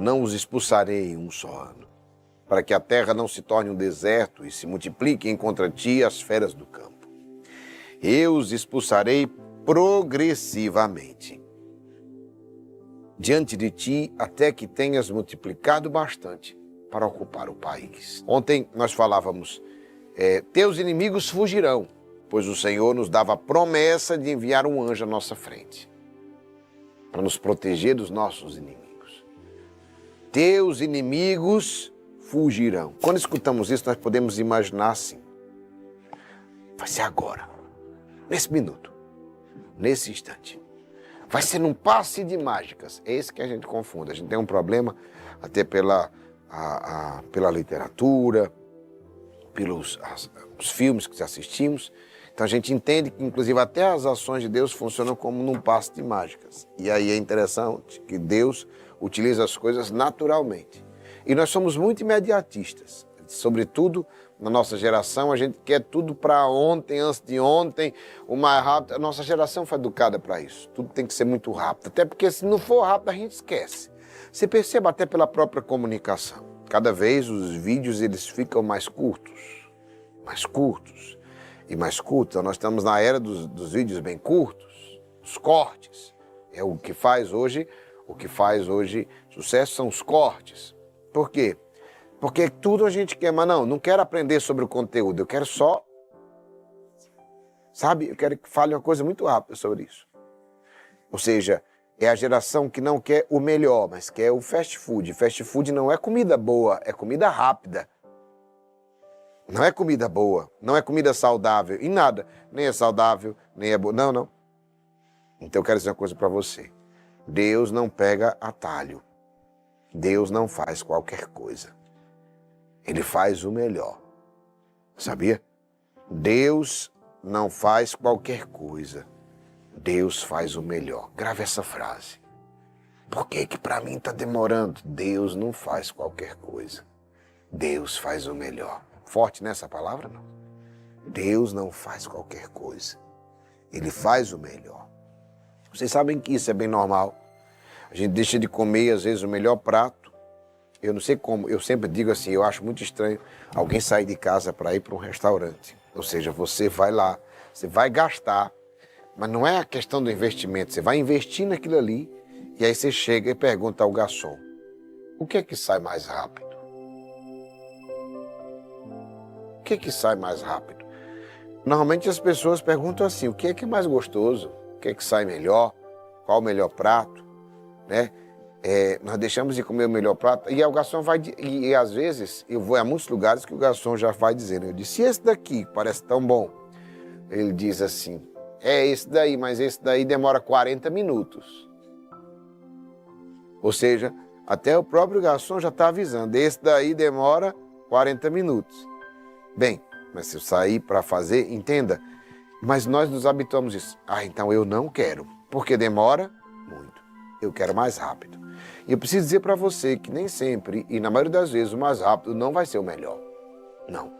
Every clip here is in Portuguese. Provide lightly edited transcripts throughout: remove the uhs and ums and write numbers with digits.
não os expulsarei em um só ano, para que a terra não se torne um deserto e se multipliquem contra ti as feras do campo. Eu os expulsarei progressivamente diante de ti, até que tenhas multiplicado bastante para ocupar o país. Ontem nós falávamos, teus inimigos fugirão, pois o Senhor nos dava a promessa de enviar um anjo à nossa frente, para nos proteger dos nossos inimigos. Teus inimigos fugirão. Quando escutamos isso, nós podemos imaginar assim, vai ser agora, nesse minuto, nesse instante. Vai ser num passe de mágicas. É isso que a gente confunde. A gente tem um problema até pela literatura, pelos os filmes que assistimos. Então a gente entende que, inclusive, até as ações de Deus funcionam como num passe de mágicas. E aí é interessante que Deus utiliza as coisas naturalmente. E nós somos muito imediatistas. Sobretudo, na nossa geração, a gente quer tudo para ontem, antes de ontem, o mais rápido. A nossa geração foi educada para isso. Tudo tem que ser muito rápido. Até porque, se não for rápido, a gente esquece. Você percebe até pela própria comunicação. Cada vez os vídeos eles ficam mais curtos e mais curtos. Então, nós estamos na era dos vídeos bem curtos, os cortes. É o que faz hoje sucesso são os cortes. Por quê? Porque tudo a gente quer, mas não quero aprender sobre o conteúdo, eu quero só, sabe, eu quero que fale uma coisa muito rápida sobre isso. Ou seja, é a geração que não quer o melhor, mas quer o fast food. Fast food não é comida boa, é comida rápida. Não é comida boa, não é comida saudável, em nada. Nem é saudável, nem é boa, não. Então eu quero dizer uma coisa para você. Deus não pega atalho. Deus não faz qualquer coisa. Ele faz o melhor, sabia? Deus não faz qualquer coisa, Deus faz o melhor. Grave essa frase. Por que para mim está demorando? Deus não faz qualquer coisa, Deus faz o melhor. Forte nessa palavra, não? Deus não faz qualquer coisa, Ele faz o melhor. Vocês sabem que isso é bem normal. A gente deixa de comer, às vezes, o melhor prato. Eu não sei como, eu sempre digo assim, eu acho muito estranho alguém sair de casa para ir para um restaurante. Ou seja, você vai lá, você vai gastar, mas não é a questão do investimento, você vai investir naquilo ali e aí você chega e pergunta ao garçom, o que é que sai mais rápido? O que é que sai mais rápido? Normalmente as pessoas perguntam assim, o que é mais gostoso? O que é que sai melhor? Qual o melhor prato? Né? Nós deixamos de comer o melhor prato e o garçom vai, e às vezes eu vou a muitos lugares que o garçom já vai dizendo, eu disse, esse daqui parece tão bom. Ele diz assim, esse daí, mas esse daí demora 40 minutos. Ou seja, até o próprio garçom já está avisando, esse daí demora 40 minutos. Bem, mas se eu sair para fazer, entenda, mas nós nos habituamos a isso. Então eu não quero, porque demora muito, eu quero mais rápido. E eu preciso dizer para você que nem sempre, e na maioria das vezes, o mais rápido não vai ser o melhor. Não.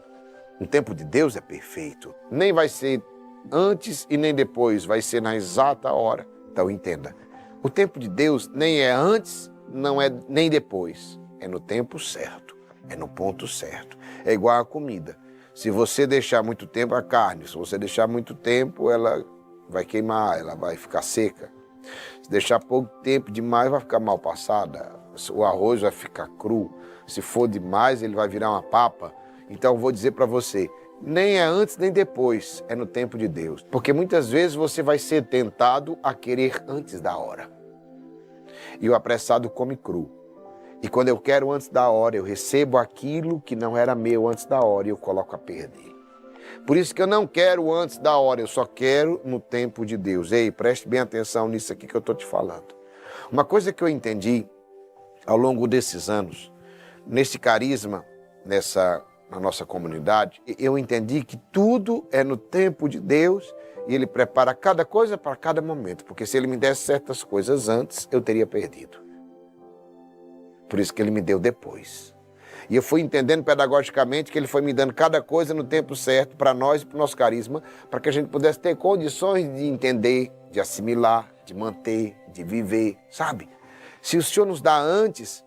O tempo de Deus é perfeito. Nem vai ser antes e nem depois, vai ser na exata hora. Então entenda, o tempo de Deus nem é antes, não é nem depois. É no tempo certo, é no ponto certo. É igual a comida. Se você deixar muito tempo a carne, se você deixar muito tempo, ela vai queimar, ela vai ficar seca. Se deixar pouco tempo demais, vai ficar mal passada. O arroz vai ficar cru. Se for demais, ele vai virar uma papa. Então, eu vou dizer para você, nem é antes nem depois, é no tempo de Deus. Porque muitas vezes você vai ser tentado a querer antes da hora. E o apressado come cru. E quando eu quero antes da hora, eu recebo aquilo que não era meu antes da hora e eu coloco a perder. Por isso que eu não quero antes da hora, eu só quero no tempo de Deus. Ei, preste bem atenção nisso aqui que eu estou te falando. Uma coisa que eu entendi ao longo desses anos, nesse carisma, na nossa comunidade, eu entendi que tudo é no tempo de Deus e Ele prepara cada coisa para cada momento. Porque se Ele me desse certas coisas antes, eu teria perdido. Por isso que Ele me deu depois. E eu fui entendendo pedagogicamente que Ele foi me dando cada coisa no tempo certo para nós e para o nosso carisma, para que a gente pudesse ter condições de entender, de assimilar, de manter, de viver, sabe? Se o Senhor nos dá antes,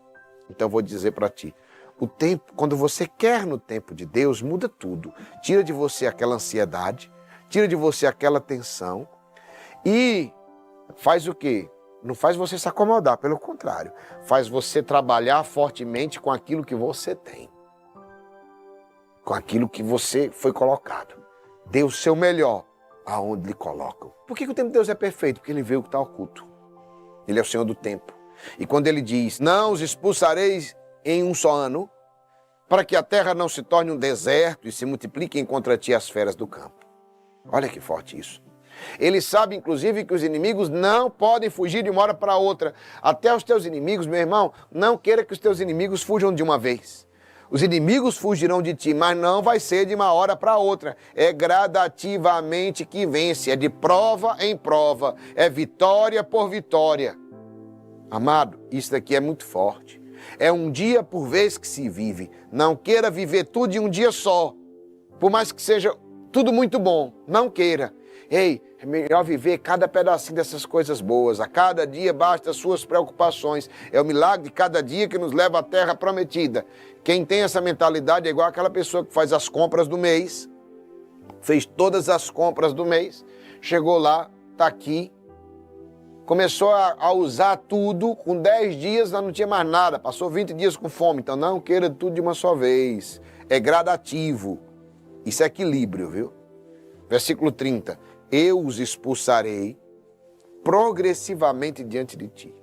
Então eu vou dizer para ti, o tempo, quando você quer no tempo de Deus, muda tudo. Tira de você aquela ansiedade, tira de você aquela tensão e faz o quê? Não faz você se acomodar, pelo contrário, faz você trabalhar fortemente com aquilo que você tem, com aquilo que você foi colocado. Dê o seu melhor aonde lhe colocam. Por que o tempo de Deus é perfeito? Porque ele vê o que está oculto. Ele é o Senhor do tempo. E quando ele diz, não os expulsareis em um só ano, para que a terra não se torne um deserto e se multipliquem contra ti as feras do campo. Olha que forte isso. Ele sabe, inclusive, que os inimigos não podem fugir de uma hora para outra. Até os teus inimigos, meu irmão, não queira que os teus inimigos fujam de uma vez. Os inimigos fugirão de ti, mas não vai ser de uma hora para outra. É gradativamente que vence, é de prova em prova, é vitória por vitória. Amado, isso daqui é muito forte. É um dia por vez que se vive. Não queira viver tudo em um dia só. Por mais que seja tudo muito bom, não queira. Ei, é melhor viver cada pedacinho dessas coisas boas. A cada dia basta as suas preocupações. É o milagre de cada dia que nos leva à terra prometida. Quem tem essa mentalidade é igual aquela pessoa que faz as compras do mês. Fez todas as compras do mês. Chegou lá, está aqui. Começou a usar tudo. Com 10 dias já não tinha mais nada. Passou 20 dias com fome. Então não queira tudo de uma só vez. É gradativo. Isso é equilíbrio, viu? Versículo 30. Eu os expulsarei progressivamente diante de ti,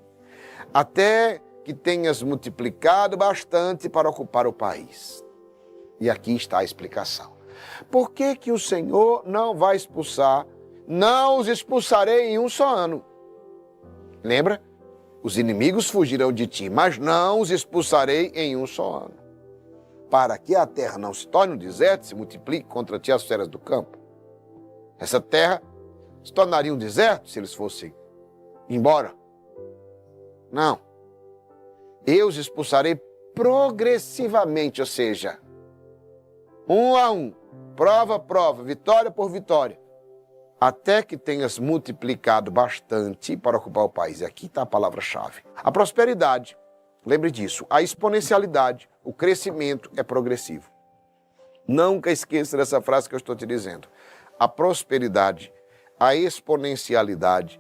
até que tenhas multiplicado bastante para ocupar o país. E aqui está a explicação. Por que que o Senhor não vai expulsar? Não os expulsarei em um só ano. Lembra? Os inimigos fugirão de ti, mas não os expulsarei em um só ano. Para que a terra não se torne um deserto, se multiplique contra ti as feras do campo. Essa terra se tornaria um deserto se eles fossem embora? Não. Eu os expulsarei progressivamente, ou seja, um a um, prova a prova, vitória por vitória, até que tenhas multiplicado bastante para ocupar o país. E aqui está a palavra-chave. A prosperidade, lembre disso, a exponencialidade, o crescimento é progressivo. Nunca esqueça dessa frase que eu estou te dizendo. A prosperidade, a exponencialidade,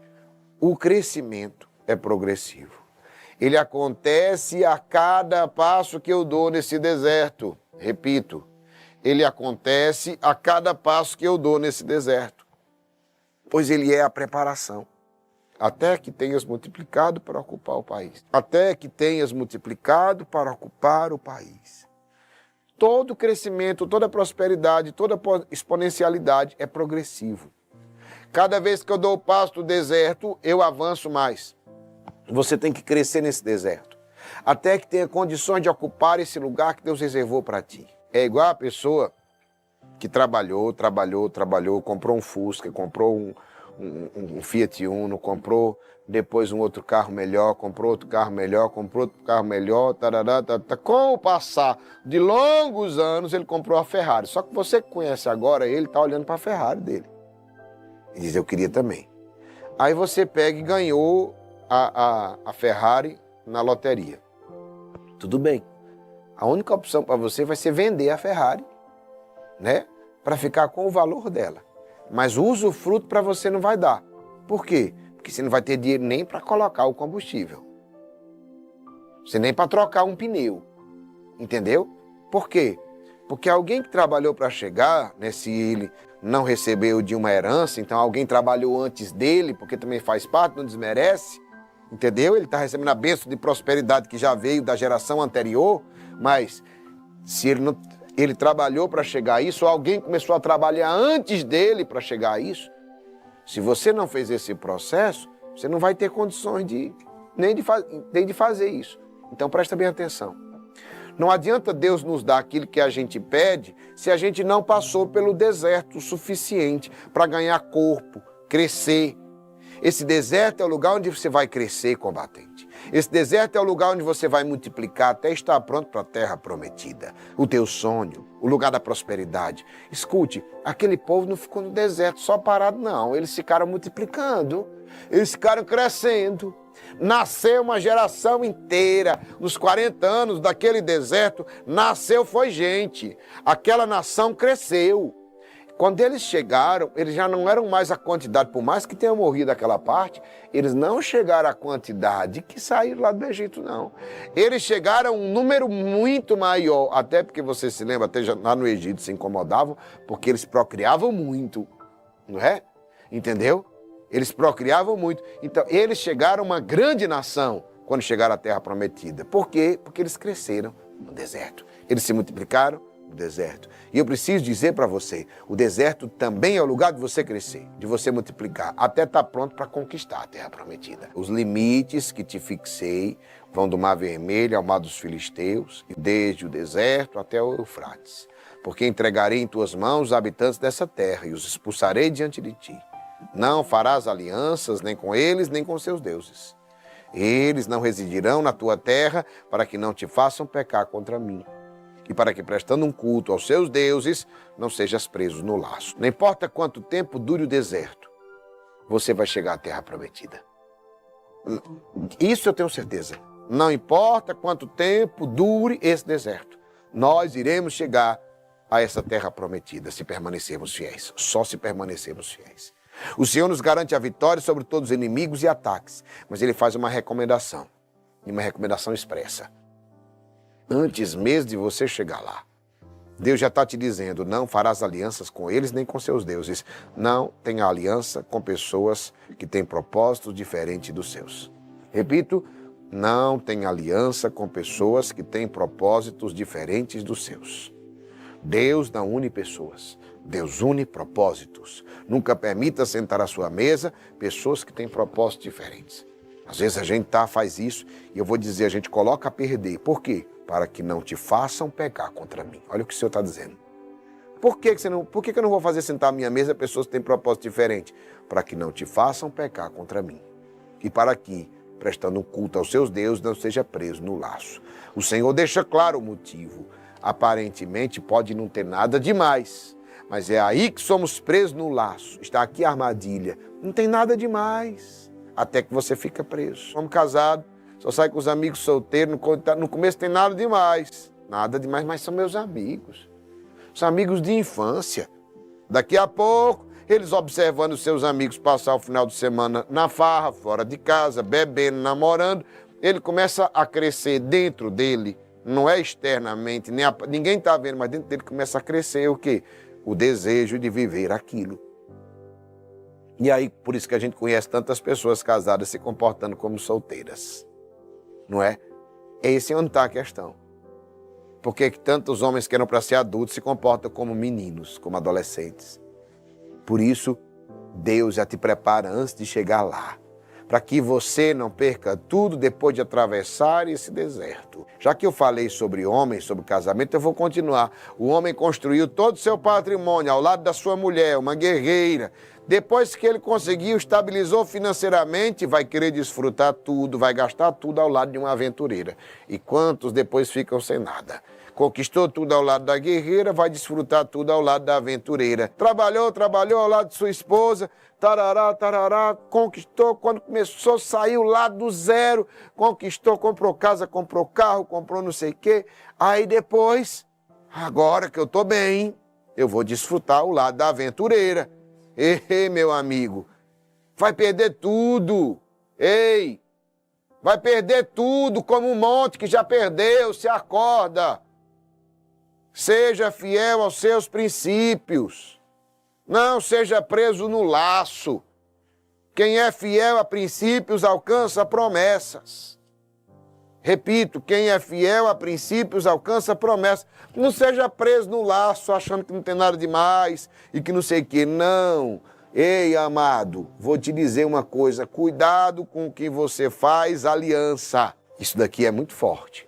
o crescimento é progressivo. Ele acontece a cada passo que eu dou nesse deserto. Repito, ele acontece a cada passo que eu dou nesse deserto. Pois ele é a preparação. Até que tenhas multiplicado para ocupar o país. Até que tenhas multiplicado para ocupar o país. Todo crescimento, toda prosperidade, toda exponencialidade é progressivo. Cada vez que eu dou o passo do deserto, eu avanço mais. Você tem que crescer nesse deserto, até que tenha condições de ocupar esse lugar que Deus reservou para ti. É igual a pessoa que trabalhou, comprou um Fusca, comprou um Fiat Uno, comprou depois um outro carro melhor, comprou outro carro melhor, tarará. Com o passar de longos anos, ele comprou a Ferrari. Só que você que conhece agora, ele está olhando para a Ferrari dele. E diz, eu queria também. Aí você pega e ganhou a Ferrari na loteria. Tudo bem. A única opção para você vai ser vender a Ferrari, né? Para ficar com o valor dela. Mas o usufruto para você não vai dar. Por quê? Porque você não vai ter dinheiro nem para colocar o combustível. Você nem para trocar um pneu. Entendeu? Por quê? Porque alguém que trabalhou para chegar, né, se ele não recebeu de uma herança, então alguém trabalhou antes dele, porque também faz parte, não desmerece. Entendeu? Ele está recebendo a bênção de prosperidade que já veio da geração anterior, mas se ele trabalhou para chegar a isso, ou alguém começou a trabalhar antes dele para chegar a isso, se você não fez esse processo, você não vai ter condições nem de fazer isso. Então presta bem atenção. Não adianta Deus nos dar aquilo que a gente pede se a gente não passou pelo deserto o suficiente para ganhar corpo, crescer. Esse deserto é o lugar onde você vai crescer, combatente. Esse deserto é o lugar onde você vai multiplicar até estar pronto para a terra prometida. O teu sonho, o lugar da prosperidade. Escute, aquele povo não ficou no deserto só parado, não. Eles ficaram multiplicando, eles ficaram crescendo. Nasceu uma geração inteira. Nos 40 anos daquele deserto, foi gente. Aquela nação cresceu. Quando eles chegaram, eles já não eram mais a quantidade, por mais que tenham morrido aquela parte, eles não chegaram à quantidade que saíram lá do Egito, não. Eles chegaram a um número muito maior, até porque você se lembra, até lá no Egito se incomodavam, porque eles procriavam muito, não é? Entendeu? Eles procriavam muito. Então, eles chegaram a uma grande nação quando chegaram à Terra Prometida. Por quê? Porque eles cresceram no deserto. Eles se multiplicaram no deserto. E eu preciso dizer para você, o deserto também é o lugar de você crescer, de você multiplicar, até estar pronto para conquistar a Terra Prometida. Os limites que te fixei vão do Mar Vermelho ao Mar dos Filisteus, desde o deserto até o Eufrates. Porque entregarei em tuas mãos os habitantes dessa terra e os expulsarei diante de ti. Não farás alianças nem com eles, nem com seus deuses. Eles não residirão na tua terra para que não te façam pecar contra mim. E para que, prestando um culto aos seus deuses, não sejas preso no laço. Não importa quanto tempo dure o deserto, você vai chegar à Terra Prometida. Isso eu tenho certeza. Não importa quanto tempo dure esse deserto, nós iremos chegar a essa Terra Prometida se permanecermos fiéis. Só se permanecermos fiéis. O Senhor nos garante a vitória sobre todos os inimigos e ataques, mas Ele faz uma recomendação, e uma recomendação expressa. Antes mesmo de você chegar lá, Deus já está te dizendo, não farás alianças com eles nem com seus deuses. Não tenha aliança com pessoas que têm propósitos diferentes dos seus. Repito, não tenha aliança com pessoas que têm propósitos diferentes dos seus. Deus não une pessoas, Deus une propósitos. Nunca permita sentar à sua mesa pessoas que têm propósitos diferentes. Às vezes a gente faz isso e eu vou dizer, a gente coloca a perder. Por quê? Para que não te façam pecar contra mim. Olha o que o Senhor está dizendo. Por que eu não vou fazer sentar à minha mesa pessoas que têm propósito diferente? Para que não te façam pecar contra mim. E para que, prestando culto aos seus deuses, não seja preso no laço. O Senhor deixa claro o motivo. Aparentemente pode não ter nada demais, mas é aí que somos presos no laço. Está aqui a armadilha. Não tem nada demais, até que você fica preso. Somos casados, só sai com os amigos solteiros, no começo tem nada demais. Nada demais, mas são meus amigos. São amigos de infância. Daqui a pouco, eles observando seus amigos passar o final de semana na farra, fora de casa, bebendo, namorando, ele começa a crescer dentro dele, não é externamente, ninguém está vendo, mas dentro dele começa a crescer o quê? O desejo de viver aquilo. E aí, por isso que a gente conhece tantas pessoas casadas se comportando como solteiras. Não é? É esse onde está a questão. Por que tantos homens que eram para ser adultos se comportam como meninos, como adolescentes? Por isso, Deus já te prepara antes de chegar lá, para que você não perca tudo depois de atravessar esse deserto. Já que eu falei sobre homens, sobre casamento, eu vou continuar. O homem construiu todo o seu patrimônio ao lado da sua mulher, uma guerreira. Depois que ele conseguiu, estabilizou financeiramente, vai querer desfrutar tudo, vai gastar tudo ao lado de uma aventureira. E quantos depois ficam sem nada? Conquistou tudo ao lado da guerreira, vai desfrutar tudo ao lado da aventureira. Trabalhou ao lado de sua esposa, tarará, conquistou, quando começou, saiu lá do zero, conquistou, comprou casa, comprou carro, comprou não sei o quê. Aí depois, agora que eu estou bem, eu vou desfrutar ao lado da aventureira. Ei, meu amigo, vai perder tudo. Ei, vai perder tudo, como um monte que já perdeu, se acorda. Seja fiel aos seus princípios. Não seja preso no laço. Quem é fiel a princípios alcança promessas. Repito, quem é fiel a princípios alcança promessas. Não seja preso no laço achando que não tem nada demais e que não sei o quê. Não. Ei, amado, vou te dizer uma coisa. Cuidado com o que você faz aliança. Isso daqui é muito forte.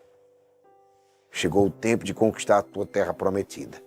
Chegou o tempo de conquistar a tua terra prometida.